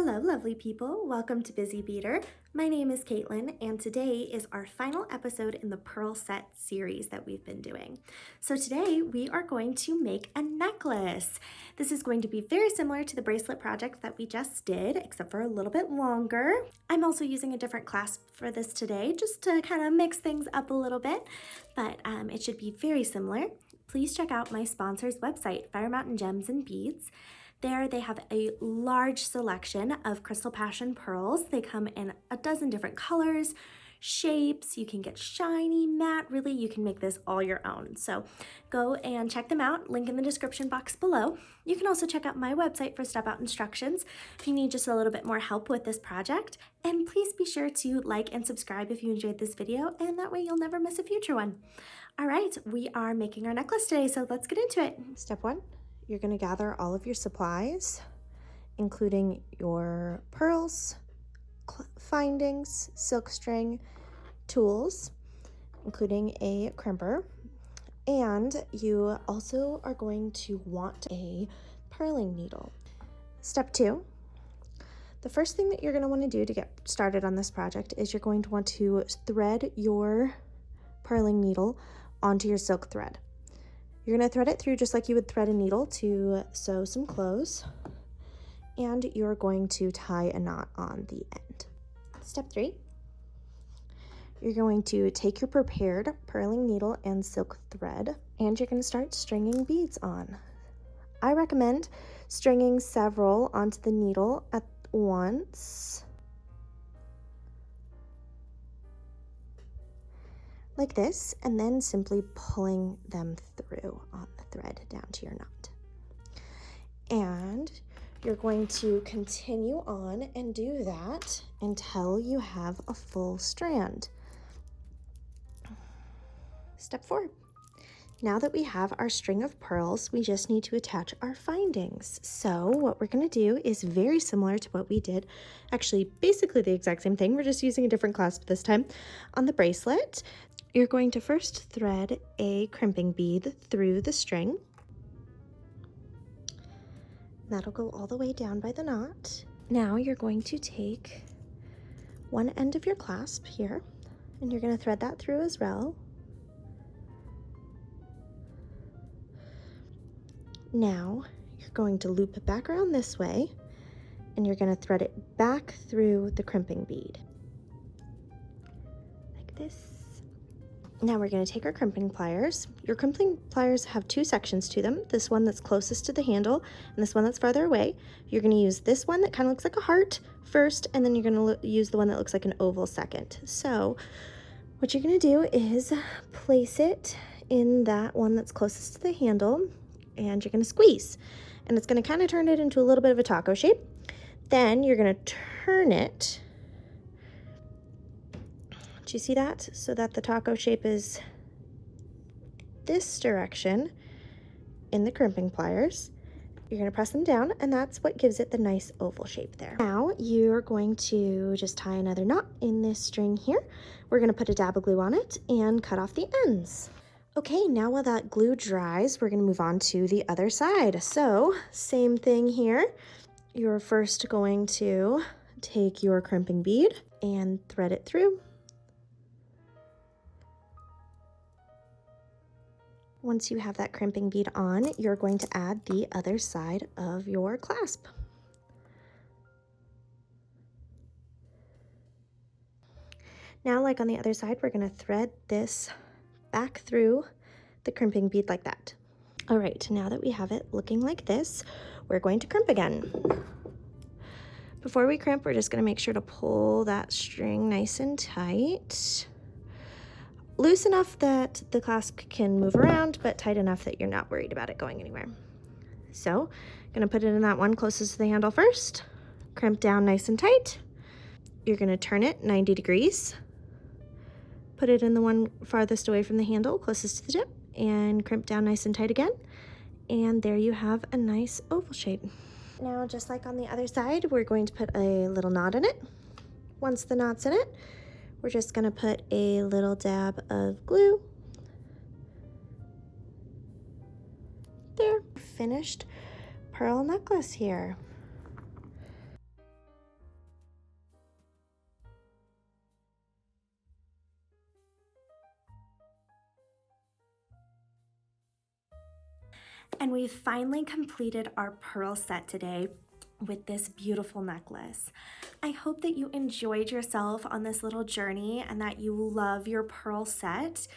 Hello, lovely people. Welcome to Busy Beader. My name is Caitlin, and today is our final episode in the Pearl Set series that we've been doing. So today we are going to make a necklace. This is going to be very similar to the bracelet project that we just did, except for a little bit longer. I'm also using a different clasp for this today, just to kind of mix things up a little bit, but it should be very similar. Please check out my sponsor's website, Fire Mountain Gems and Beads. There they have a large selection of Crystal Passion pearls. They come in a dozen different colors, shapes. You can get shiny, matte. Really, you can make this all your own. So go and check them out. Link in the description box below. You can also check out my website for step-out instructions if you need just a little bit more help with this project. And please be sure to like and subscribe if you enjoyed this video, and that way you'll never miss a future one. All right, we are making our necklace today, so let's get into it. Step one. You're going to gather all of your supplies, including your pearls, findings, silk string, tools, including a crimper, and you also are going to want a purling needle. Step two, the first thing that you're going to want to do to get started on this project is you're going to want to thread your purling needle onto your silk thread. You're going to thread it through just like you would thread a needle to sew some clothes, and you're going to tie a knot on the end. Step three, you're going to take your prepared purling needle and silk thread, and you're going to start stringing beads on. I recommend stringing several onto the needle at once, like this, and then simply pulling them through on the thread down to your knot. And you're going to continue on and do that until you have a full strand. Step four. Now that we have our string of pearls, we just need to attach our findings. So what we're going to do is very similar to what we did, actually basically the exact same thing. We're just using a different clasp this time on the bracelet. You're going to first thread a crimping bead through the string. That'll go all the way down by the knot. Now you're going to take one end of your clasp here, and you're going to thread that through as well. Now you're going to loop it back around this way, and you're going to thread it back through the crimping bead, like this. Now we're going to take our crimping pliers. Your crimping pliers have two sections to them, this one that's closest to the handle and this one that's farther away. You're going to use this one that kind of looks like a heart first, and then you're going to use the one that looks like an oval second. So what you're going to do is place it in that one that's closest to the handle, and you're going to squeeze, and it's going to kind of turn it into a little bit of a taco shape. Then you're going to turn it. Do you see that? So that the taco shape is this direction in the crimping pliers. You're going to press them down, and that's what gives it the nice oval shape there. Now you're going to just tie another knot in this string here. We're going to put a dab of glue on it and cut off the ends. Okay, now while that glue dries, we're going to move on to the other side. So same thing here. You're first going to take your crimping bead and thread it through. Once you have that crimping bead on, you're going to add the other side of your clasp. Now, like on the other side, we're going to thread this back through the crimping bead like that. All right, now that we have it looking like this, we're going to crimp again. Before we crimp, we're just going to make sure to pull that string nice and tight. Loose enough that the clasp can move around, but tight enough that you're not worried about it going anywhere. So, I'm going to put it in that one closest to the handle first, crimp down nice and tight. You're going to turn it 90 degrees, put it in the one farthest away from the handle, closest to the tip, and crimp down nice and tight again. And there you have a nice oval shape. Now, just like on the other side, we're going to put a little knot in it. Once the knot's in it, we're just going to put a little dab of glue. There, finished pearl necklace here. And we finally completed our pearl set today with this beautiful necklace. I hope that you enjoyed yourself on this little journey and that you love your pearl set.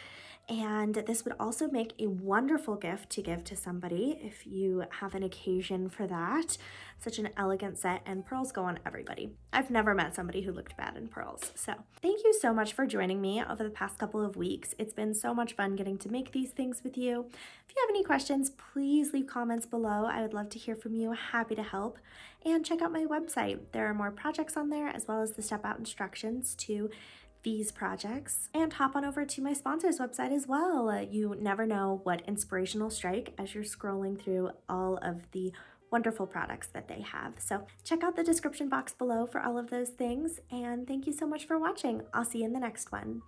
And this would also make a wonderful gift to give to somebody if you have an occasion for that. Such an elegant set, and pearls go on everybody. I've never met somebody who looked bad in pearls. So thank you so much for joining me over the past couple of weeks. It's been so much fun getting to make these things with you. If you have any questions, please leave comments below. I would love to hear from you. Happy to help. And check out my website. There are more projects on there, as well as the step-out instructions to these projects. And hop on over to my sponsor's website as well. You never know what inspiration will strike as you're scrolling through all of the wonderful products that they have. So check out the description box below for all of those things. And thank you so much for watching. I'll see you in the next one.